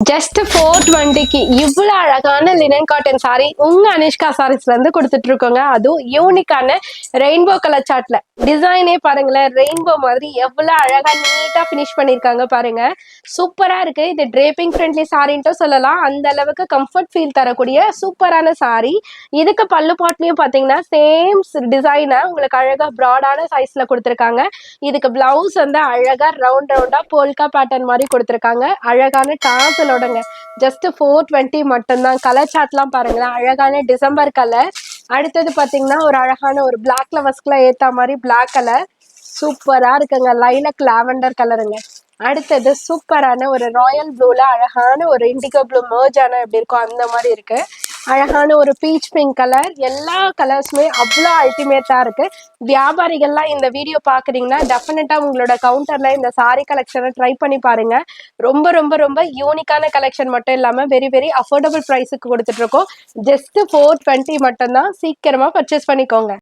Just 420க்கு இவ்வளவு அழகான linen cotton sorry உங்க அனிஷ்கா சாரீஸ்ல இருந்து கொடுத்துட்டு இருக்கோங்க. அதுவும் யூனிக்கான ரெயின்போ கலர் சார்ட்ல டிசைனே பாருங்களேன், ரெயின்போ மாதிரி எவ்வளவு அழகா நீட்டா பினிஷ் பண்ணிருக்காங்க பாருங்க. சூப்பரா இருக்கு. இது டிரேப்பிங் ஃப்ரெண்ட்லி சாரின்ட்டும் சொல்லலாம். அந்த அளவுக்கு கம்ஃபர்ட் ஃபீல் தரக்கூடிய சூப்பரான சாரி. இதுக்கு பல்லு பாட்லயும் பாத்தீங்கன்னா சேம் டிசைனை உங்களுக்கு அழகா ப்ராடான சைஸ்ல கொடுத்துருக்காங்க. இதுக்கு பிளவுஸ் வந்து அழகா ரவுண்டா போல்கா பேட்டர்ன் மாதிரி கொடுத்துருக்காங்க. அழகான டாசல் ஜஸ்ட் 420 மட்டும்தான். கலர் சார்ட்லாம் பாருங்களேன், அழகான டிசம்பர் கலர். அடுத்தது பாத்தீங்கன்னா ஒரு அழகான ஒரு பிளாக் லவர்ஸ்க்குலாம் ஏத்த மாதிரி பிளாக் கலர் சூப்பரா இருக்குங்க. லைலக் லாவெண்டர் கலருங்க. அடுத்தது சூப்பரான ஒரு ராயல் ப்ளூல அழகான ஒரு இண்டிகோ ப்ளூ மர்ஜ் ஆன எப்படி இருக்கும் அந்த மாதிரி இருக்கு. அழகான ஒரு பீச் பிங்க் கலர். எல்லா கலர்ஸுமே அவ்வளோ அல்டிமேட்டா இருக்கு. வியாபாரிகள்லாம் இந்த வீடியோ பாக்குறீங்கன்னா டெஃபினட்டா உங்களோட கவுண்டர்ல இந்த சாரி கலெக்ஷனை ட்ரை பண்ணி பாருங்க. ரொம்ப ரொம்ப ரொம்ப யூனிக்கான கலெக்ஷன் மட்டும் இல்லாம வெரி வெரி அஃபோர்டபுள் ப்ரைஸுக்கு கொடுத்துட்டு இருக்கோம். ஜஸ்ட் 420 மட்டும்தான். சீக்கிரமா பர்ச்சேஸ் பண்ணிக்கோங்க.